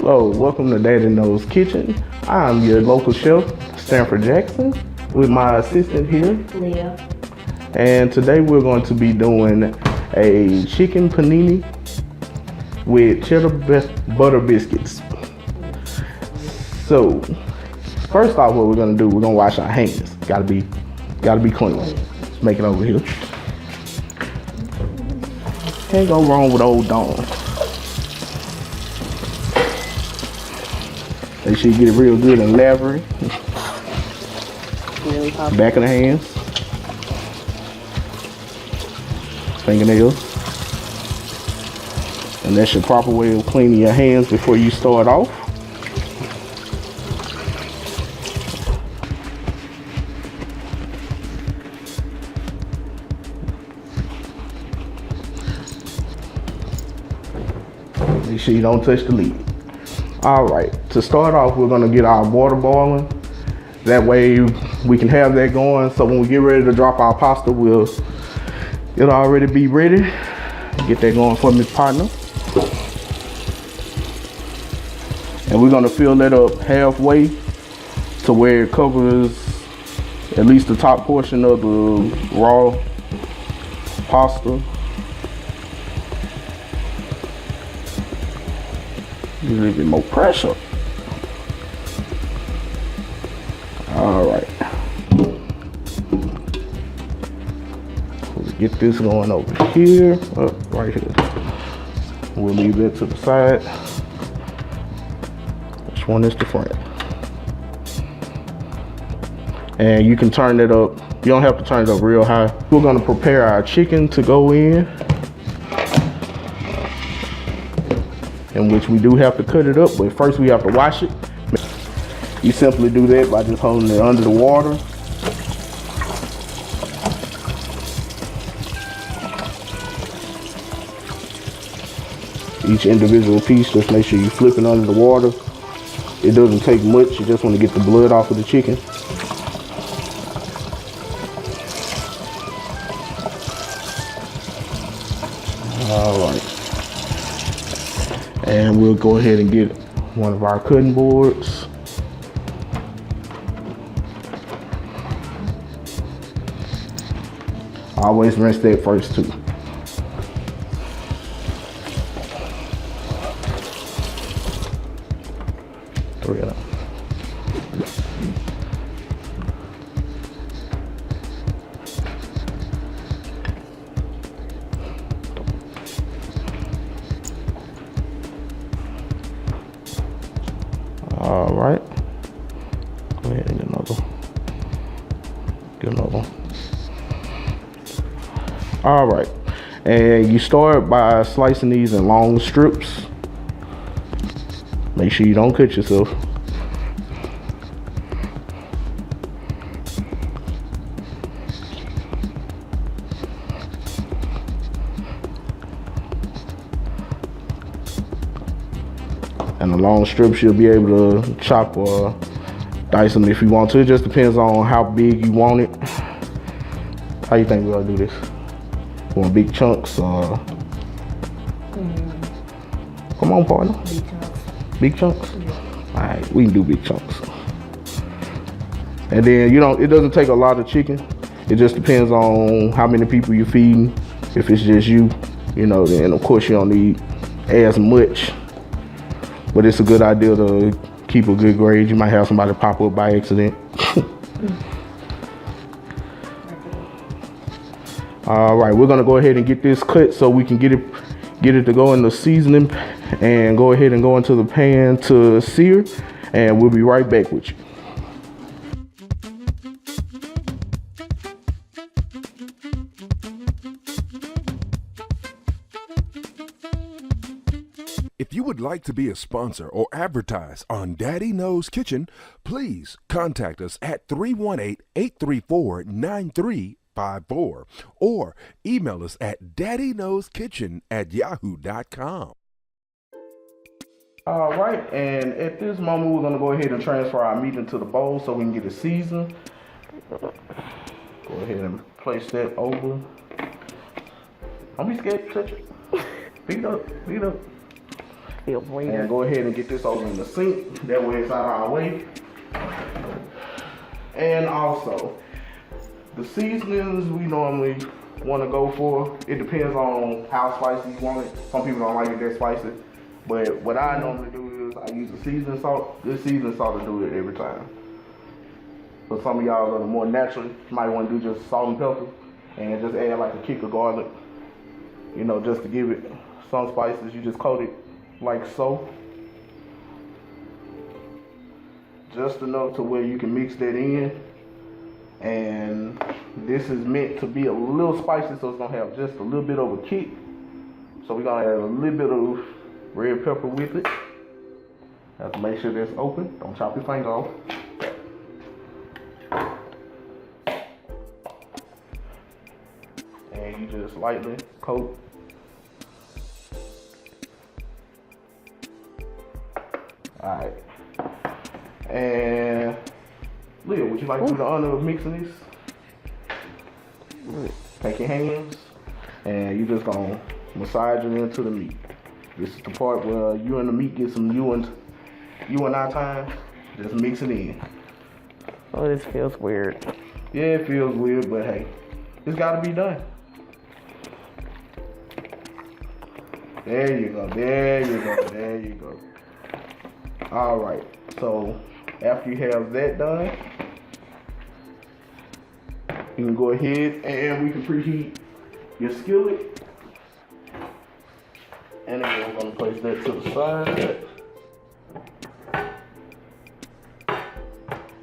Hello, welcome to Daddy Knows Kitchen. I'm your local chef, Standford Jackson, with my assistant here, Leah. And today we're going to be doing a chicken panini with cheddar butter biscuits. So, first off, what we're gonna do, we're gonna wash our hands. Gotta be clean. Let's make it over here. Can't go wrong with old Dawn. Make sure you get it real good and lathery. Really poppy. Back of the hands. Fingernails. And that's your proper way of cleaning your hands before you start off. Make sure you don't touch the lid. Alright, to start off, we're gonna get our water boiling. That way we can have that going, so when we get ready to drop our pasta, it'll already be ready. Get that going for me, partner. And we're gonna fill that up halfway to where it covers at least the top portion of the raw pasta. A little bit more pressure. All right. We'll get this going over here, right here. We'll leave that to the side. Which one is the front? And you can turn it up. You don't have to turn it up real high. We're gonna prepare our chicken to go in, in which we do have to cut it up, but first we have to wash it. You simply do that by just holding it under the water. Each individual piece, just make sure you flip it under the water. It doesn't take much, you just want to get the blood off of the chicken. All right. And we'll go ahead and get one of our cutting boards. Always rinse that first too. Three of them. All right. Go ahead and get another. Get another one. All right. And you start by slicing these in long strips. Make sure you don't cut yourself. And the long strips you'll be able to chop or dice them if you want to. It just depends on how big you want it. How you think we're gonna do this? Want big chunks or? Come on, partner. Big chunks. Big chunks? Yeah. All right, we can do big chunks. And then, it doesn't take a lot of chicken. It just depends on how many people you're feeding. If it's just you, then of course you don't need as much. But it's a good idea to keep a good grade. You might have somebody pop up by accident. All right, we're gonna go ahead and get this cut so we can get it to go in the seasoning and go ahead and go into the pan to sear, and we'll be right back with you. If you would like to be a sponsor or advertise on Daddy Knows Kitchen, please contact us at 318-834-9354 or email us at daddyknowskitchen@yahoo.com. All right, and at this moment we're gonna go ahead and transfer our meat into the bowl so we can get it seasoned. Go ahead and place that over. Don't be scared to touch it. Beat it up, beat it up. feels And weird. go ahead and get this over in the sink. That way it's out of our way. And also, the seasonings we normally want to go for, it depends on how spicy you want it. Some people don't like it that spicy. But what I normally do is I use the seasoning salt. This seasoning salt will do it every time. But some of y'all that are more natural, you might want to do just salt and pepper and just add like a kick of garlic, you know, just to give it some spices. You just coat it like so. Just enough to where you can mix that in. And this is meant to be a little spicy, so it's gonna have just a little bit of a kick. So we're gonna add a little bit of red pepper with it. Have to make sure that's open. Don't chop your finger off. And you just lightly coat. Alright. And Leah, would you like to do the honor of mixing this? Take your hands and you're just gonna massage it into the meat. This is the part where you and the meat get some you and I time. Just mix it in. Oh, this feels weird. Yeah, it feels weird, but hey, it's gotta be done. There you go, there you go, there you go. Alright, so after you have that done, you can go ahead and we can preheat your skillet. And then we're gonna place that to the side.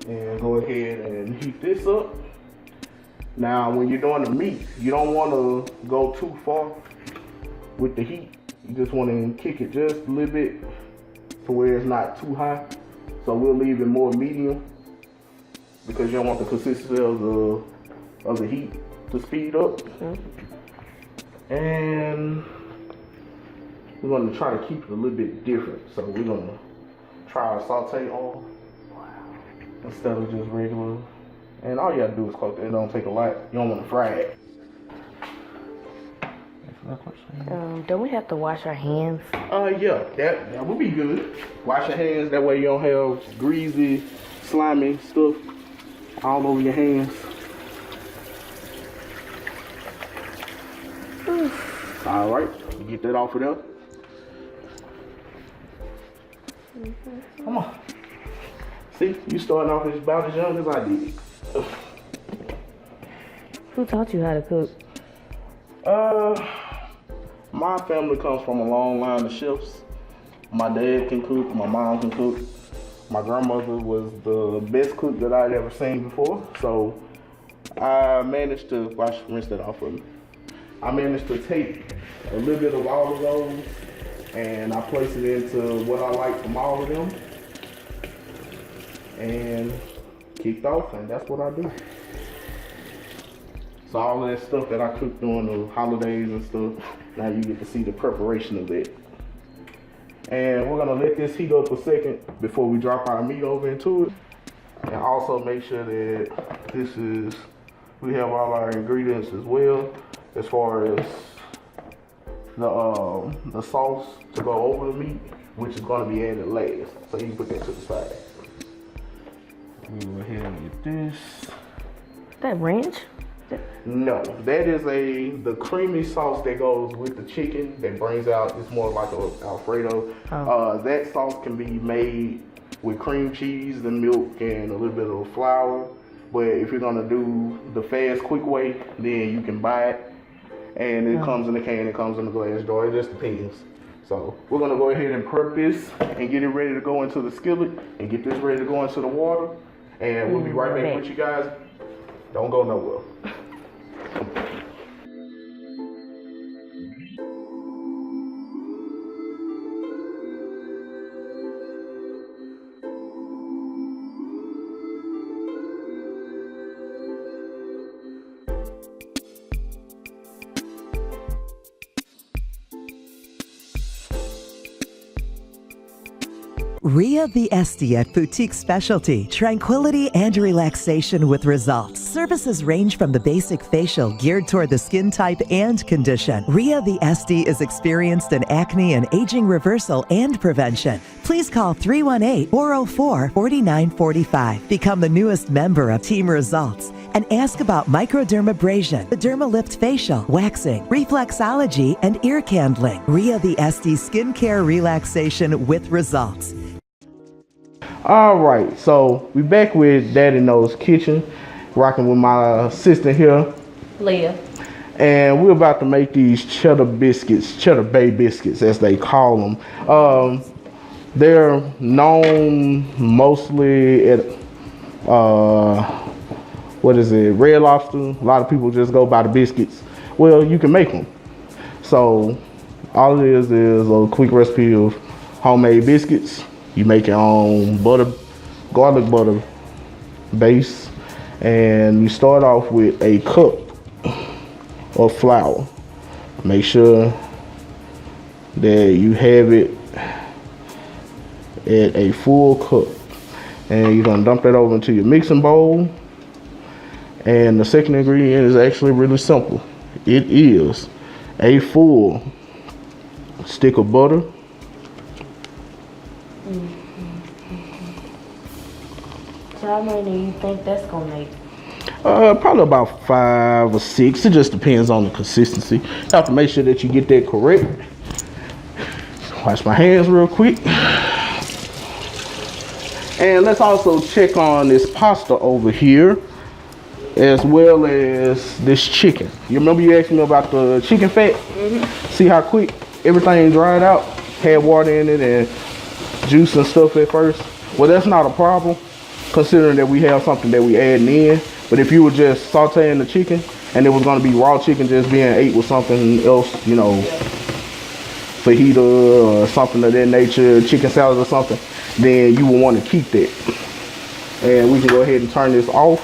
And go ahead and heat this up. Now, when you're doing the meat, you don't want to go too far with the heat. You just want to kick it just a little bit to where it's not too high. So we'll leave it more medium because you don't want the consistency of the heat to speed up. And we're going to try to keep it a little bit different. So we're going to try our saute on instead of just regular. And all you have to do is cook it. It don't take a lot. You don't want to fry it. Don't we have to wash our hands? Yeah, that would be good. Wash your hands, that way you don't have greasy, slimy stuff all over your hands. Alright, you get that off of there. Come on. See, you starting off as about as young as I did. Who taught you how to cook? My family comes from a long line of chefs. My dad can cook, my mom can cook. My grandmother was the best cook that I'd ever seen before. So I managed to, rinse that off of me. I managed to take a little bit of all of those and I place it into what I like from all of them. And kicked off, and that's what I do. So all that stuff that I cooked during the holidays and stuff, now you get to see the preparation of that. And we're gonna let this heat up a second before we drop our meat over into it. And also make sure that we have all our ingredients as well, as far as the sauce to go over the meat, which is gonna be added last. So you can put that to the side. We'll go ahead and get this. That ranch? No, that is the creamy sauce that goes with the chicken that brings out, it's more like a Alfredo. Oh. That sauce can be made with cream cheese, the milk, and a little bit of flour. But if you're gonna do the fast, quick way, then you can buy it. And it comes in a can, it comes in a glass jar, it just depends. So we're gonna go ahead and prep this and get it ready to go into the skillet and get this ready to go into the water. And we'll be right back with you guys. Don't go nowhere. Ria the Esty at Boutique Specialty, tranquility and relaxation with results. services range from the basic facial geared toward the skin type and condition. Ria the SD is experienced in acne and aging reversal and prevention. Please call 318-404-4945. Become the newest member of Team Results and ask about microdermabrasion, the Dermalift facial, waxing, reflexology, and ear candling. Ria the SD skincare relaxation with results. All right, so we back with Daddy Knows Kitchen, rocking with my assistant here, Leah. and we're about to make these cheddar biscuits, cheddar bay biscuits as they call them. They're known mostly at Red Lobster. A lot of people just go buy the biscuits. Well, you can make them. So all it is a quick recipe of homemade biscuits. You make your own garlic butter base, and you start off with a cup of flour. Make sure that you have it at a full cup, and you're gonna dump that over into your mixing bowl. And the second ingredient is actually really simple. It is a full stick of butter. So how many do you think that's gonna make? Probably about 5 or 6. It just depends on the consistency. You have to make sure that you get that correct. Wash my hands real quick. And let's also check on this pasta over here, as well as this chicken. You remember you asked me about the chicken fat? See how quick everything dried out? Had water in it and juice and stuff at first. Well, that's not a problem, considering that we have something that we adding in. But if you were just sauteing the chicken and it was going to be raw chicken just being ate with something else, you know, fajita or something of that nature, chicken salad or something, then you will want to keep that. And we can go ahead and turn this off,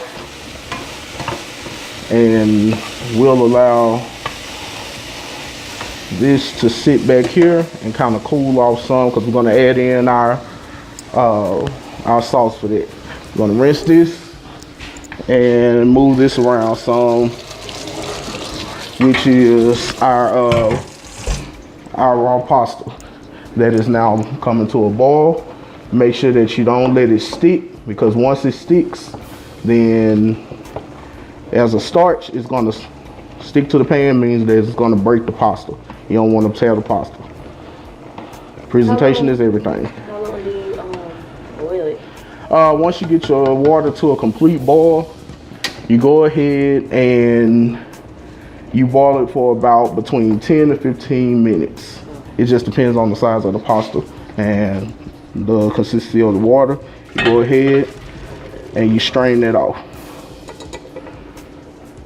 and we'll allow this to sit back here and kind of cool off some, because we're going to add in our sauce for that. We're going to rinse this and move this around some, which is our raw pasta that is now coming to a boil. Make sure that you don't let it stick, because once it sticks, then as a starch, it's going to stick to the pan, means that it's going to break the pasta. You don't want to tear the pasta. Presentation is everything. How long do you boil it? Once you get your water to a complete boil, you go ahead and you boil it for about between 10 to 15 minutes. It just depends on the size of the pasta and the consistency of the water. You go ahead and you strain that off.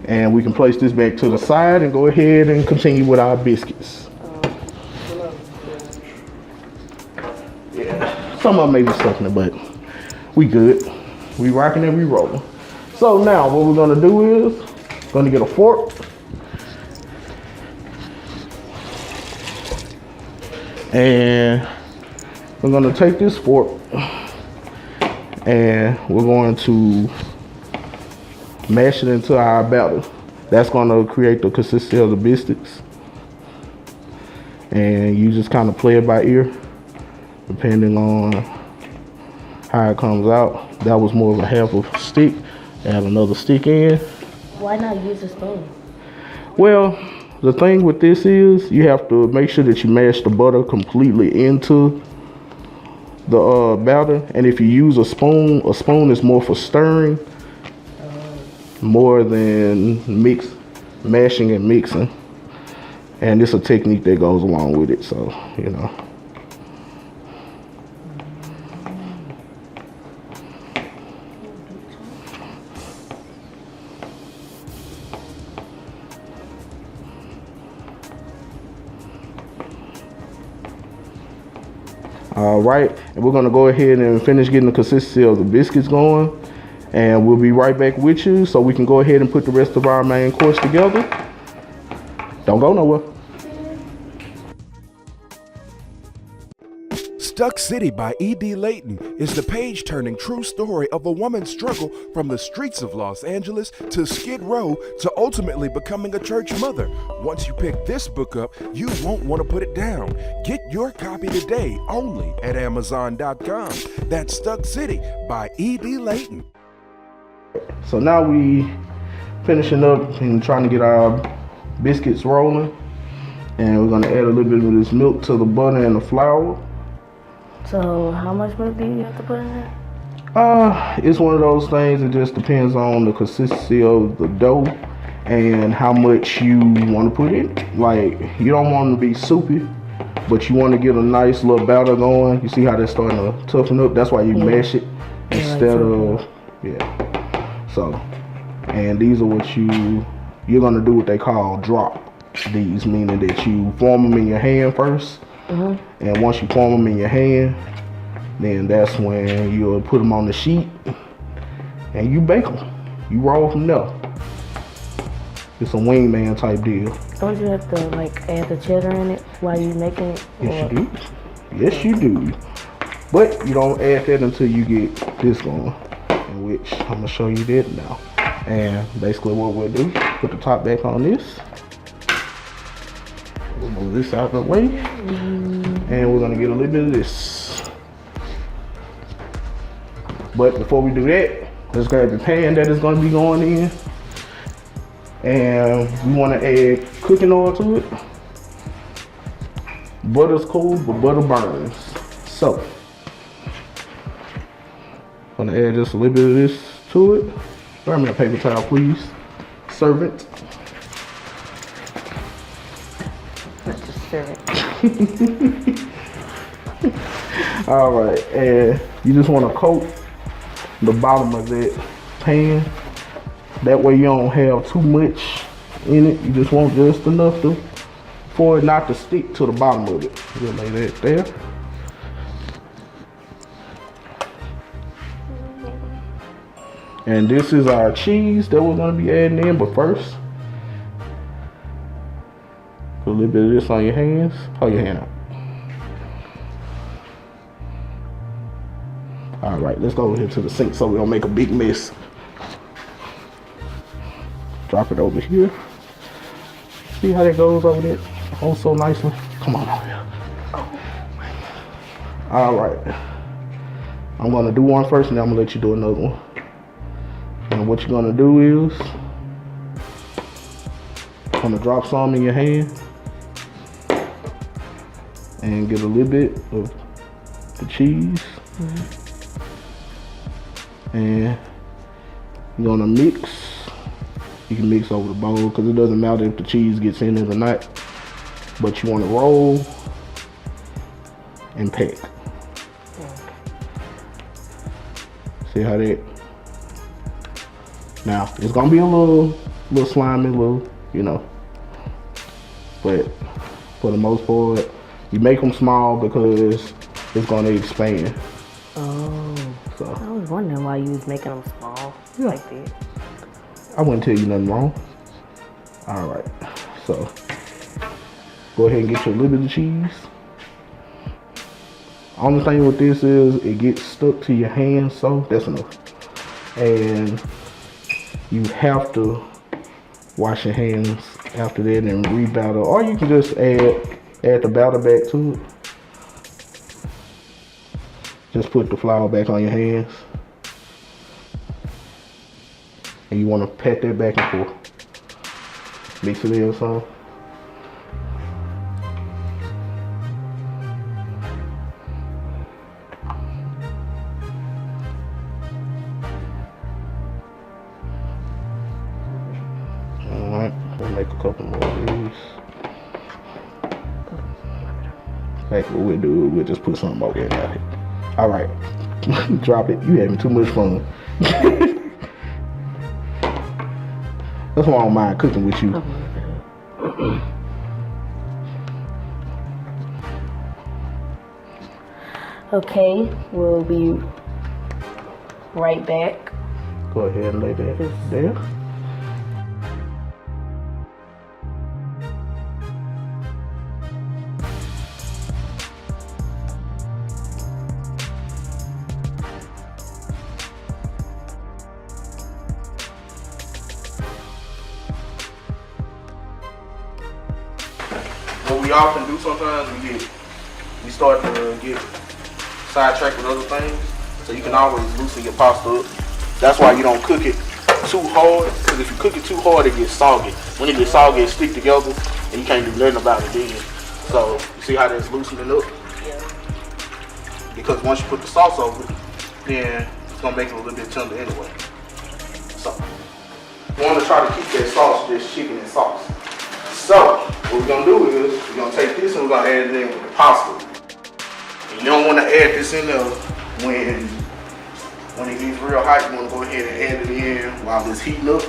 And we can place this back to the side and go ahead and continue with our biscuits. Yeah, some of them may be stuck in it, but we good. We rocking and we rolling. So now what we're gonna do is, gonna get a fork. And we're gonna take this fork and we're going to mash it into our batter. That's gonna create the consistency of the biscuits. And you just kind of play it by ear, depending on how it comes out. That was more of a half of a stick. Add another stick in. Why not use a spoon? Well, the thing with this is you have to make sure that you mash the butter completely into the batter. And if you use a spoon is more for stirring, more than mashing and mixing. And it's a technique that goes along with it, so, you know. All right, and we're gonna go ahead and finish getting the consistency of the biscuits going, and we'll be right back with you so we can go ahead and put the rest of our main course together. Don't go nowhere. Stuck City by E.D. Layton is the page-turning true story of a woman's struggle from the streets of Los Angeles to Skid Row to ultimately becoming a church mother. Once you pick this book up, you won't want to put it down. Get your copy today only at Amazon.com. That's Stuck City by E.D. Layton. So now we finishing up and trying to get our biscuits rolling. And we're gonna add a little bit of this milk to the butter and the flour. So how much milk do you have to put in there? It's one of those things. It just depends on the consistency of the dough and how much you want to put in. Like, you don't want it to be soupy, but you want to get a nice little batter going. You see how that's starting to toughen up? That's why you mash it instead of, So, and these are what you're gonna do what they call drop these, meaning that you form them in your hand first. And once you form them in your hand, then that's when you'll put them on the sheet and you bake them. You roll from there. It's a wingman type deal. Don't you have to like add the cheddar in it while you making it? Yes, you do. Yes, you do. But you don't add that until you get this going, in which I'm gonna show you that now. And basically what we'll do, put the top back on this. We'll move this out of the way. And we're gonna get a little bit of this. But before we do that, let's grab the pan that is gonna be going in. And we wanna add cooking oil to it. Butter's cool, but butter burns. So, gonna add just a little bit of this to it. Grab me a paper towel, please. Servant. Let's just serve it. All right, and you just want to coat the bottom of that pan. That way you don't have too much in it. You just want just enough for it not to stick to the bottom of it. We'll lay that there. And this is our cheese that we're going to be adding in, but first, put a little bit of this on your hands. Hold your hand out. All right, let's go over here to the sink so we don't make a big mess. Drop it over here. See how that goes over there? Oh, so nicely. Come on over here. All right. I'm gonna do one first and then I'm gonna let you do another one. And what you're gonna do is, I'm gonna drop some in your hand and get a little bit of the cheese. And you're gonna mix. You can mix over the bowl because it doesn't matter if the cheese gets in it or not. But you want to roll and pack. See how that? Now it's gonna be a little slimy, but for the most part, you make them small because it's gonna expand. Oh, so I was wondering why you was making them small like that. I wouldn't tell you nothing wrong. All right, so go ahead and get you a little bit of cheese. Only thing with this is it gets stuck to your hands, so that's enough. And you have to wash your hands after that and re-batter, or you can just add the batter back to it. Just put the flour back on your hands. And you want to pat that back and forth. Mix it in some. Alright, we'll make a couple more of these. Like what we'll do, we'll just put something over there. Alright, drop it. You having too much fun. That's why I don't mind cooking with you. Okay, we'll be right back. Go ahead and lay that there. what we often do sometimes, we start to get sidetracked with other things. So you can always loosen your pasta up. That's why you don't cook it too hard, because if you cook it too hard, it gets soggy. When it gets soggy, it stick together, and you can't do nothing about it then. So you see how that's loosening up? Yeah. Because once you put the sauce over it, then it's gonna make it a little bit tender anyway. So you want to try to keep that sauce just chicken and sauce. So what we're gonna do is we're gonna take this and we're gonna add it in with the pasta. And you don't want to add this in there when it gets real hot. You want to go ahead and add it in while it's heating up.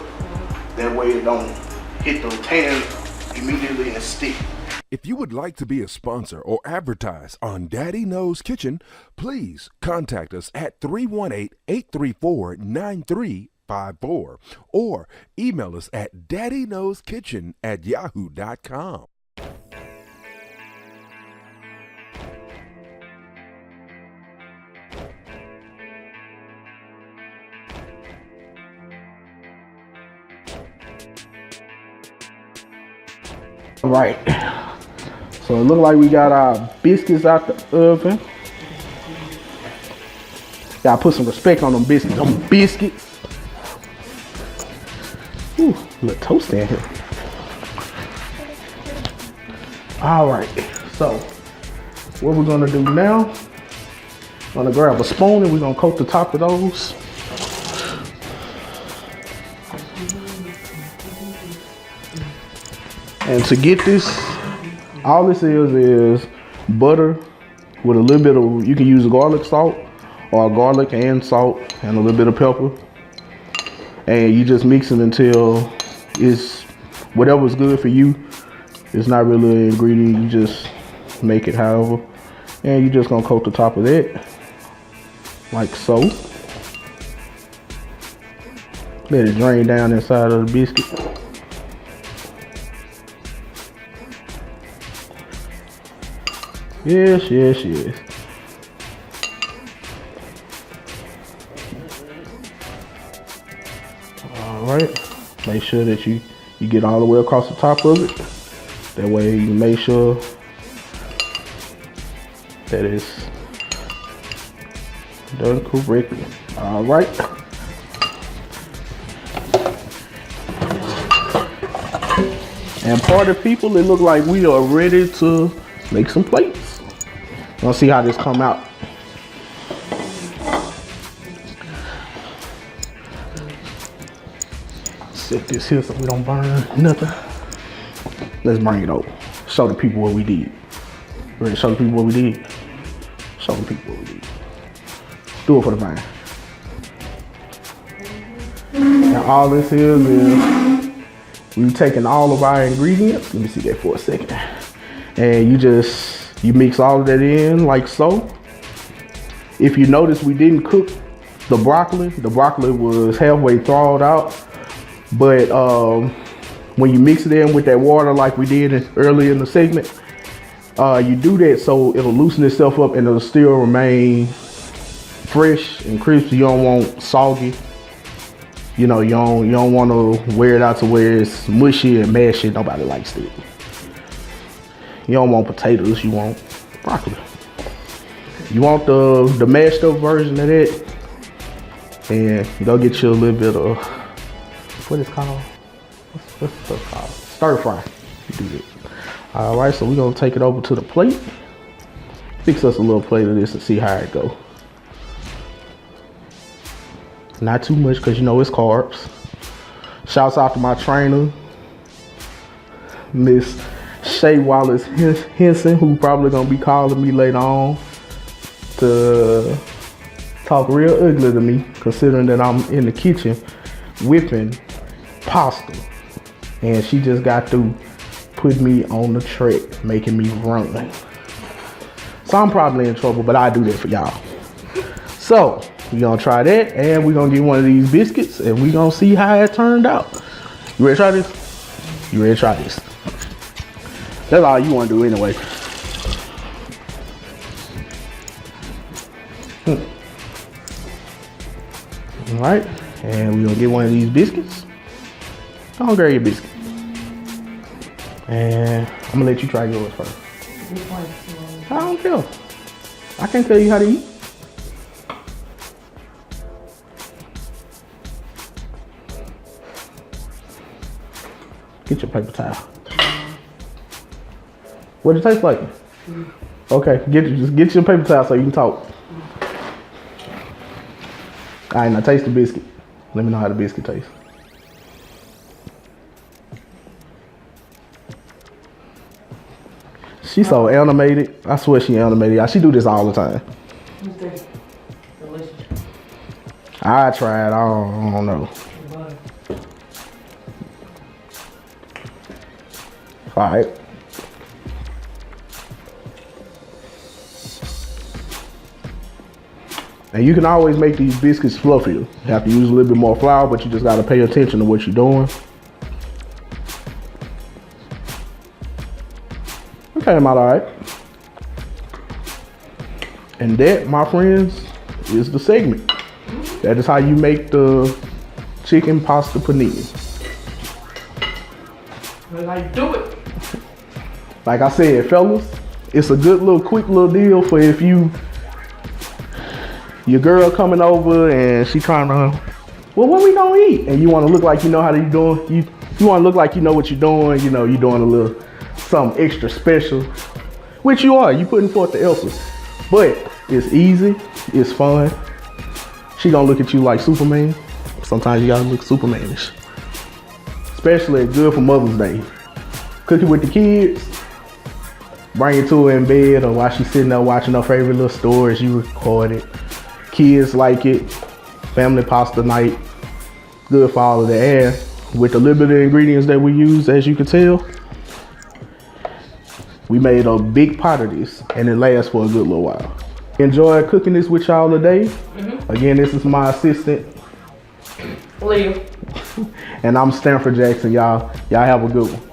That way it don't hit the pan immediately and stick. If you would like to be a sponsor or advertise on Daddy Knows Kitchen, please contact us at 318-834-9354 or email us at daddyknowskitchen@yahoo.com. All right. So it looks like we got our biscuits out the oven. Gotta put some respect on them biscuits. Ooh, a little toast in here. All right. So what we're gonna do now, I'm gonna grab a spoon and we're gonna coat the top of those. And to get this, all this is butter with a little bit of, you can use garlic salt or garlic and salt and a little bit of pepper. And you just mix it until it's whatever's good for you. It's not really an ingredient, you just make it however. And you're just gonna coat the top of that, like so. Let it drain down inside of the biscuit. Yes, yes, yes. All right. Make sure that you get all the way across the top of it. That way you make sure that it's done correctly. All right. And party people, it look like we are ready to make some plates. Let's see how this come out. Set this here so we don't burn nothing. Let's bring it over. Show the people what we did. Ready to show the people what we did? Show the people what we did. Do it for the vine. Now all this is we've taken all of our ingredients. Let me see that for a second. And you mix all of that in like so. If you notice, we didn't cook the broccoli. The broccoli was halfway thawed out. But when you mix it in with that water like we did earlier in the segment, you do that so it'll loosen itself up and it'll still remain fresh and crispy. You don't want soggy. You know, you don't want to wear it out to where it's mushy and mashy. Nobody likes that. You don't want potatoes, you want broccoli. You want the mashed up version of that, and go get you a little bit of, what is called? What's it called? Stir fry. You do that. All right, so we're gonna take it over to the plate. Fix us a little plate of this and see how it go. Not too much, because you know it's carbs. Shouts out to my trainer, Miss Shay Wallace Henson, who probably gonna be calling me later on to talk real ugly to me, considering that I'm in the kitchen whipping pasta, and she just got to put me on the track, making me run. So I'm probably in trouble, but I do that for y'all. So we're gonna try that, and we're gonna get one of these biscuits, and we're gonna see how it turned out. You ready to try this? You ready to try this? That's all you want to do anyway. All right, and we're gonna get one of these biscuits. Go on, grab your biscuit. And I'm gonna let you try yours first. Which one? I don't care. I can't tell you how to eat. Get your paper towel. What it taste like? Okay, just get your paper towel so you can talk. All right, now taste the biscuit. Let me know how the biscuit tastes. She's so animated. I swear she animated. She do this all the time. Delicious. I tried. I don't know. All right. And you can always make these biscuits fluffier. You have to use a little bit more flour, but you just gotta pay attention to what you're doing. It came out all right. And that, my friends, is the segment. That is how you make the chicken pasta panini. Like, do it. Like I said, fellas, it's a good little quick little deal for if your girl coming over and she trying to, well, what we gonna eat? And you want to look like you know how you doing. You want to look like you know what you're doing. You know, you're doing a little something extra special, which you are. You putting forth the effort. But it's easy. It's fun. She gonna look at you like Superman. Sometimes you gotta look Supermanish. Especially it's good for Mother's Day. Cook it with the kids. Bring it to her in bed or while she's sitting there watching her favorite little stories you record it. Kids like it. Family pasta night. Good for all of the air. With the little bit of ingredients that we use, as you can tell, we made a big pot of this and it lasts for a good little while. Enjoy cooking this with y'all today. Again, this is my assistant, Leave. and I'm Standford Jackson, y'all. Y'all have a good one.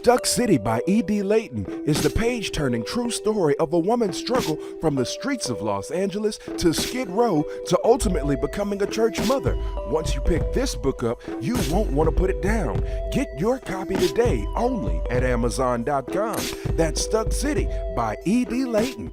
Stuck City by E.D. Layton is the page-turning true story of a woman's struggle from the streets of Los Angeles to Skid Row to ultimately becoming a church mother. Once you pick this book up, you won't want to put it down. Get your copy today only at Amazon.com. That's Stuck City by E.D. Layton.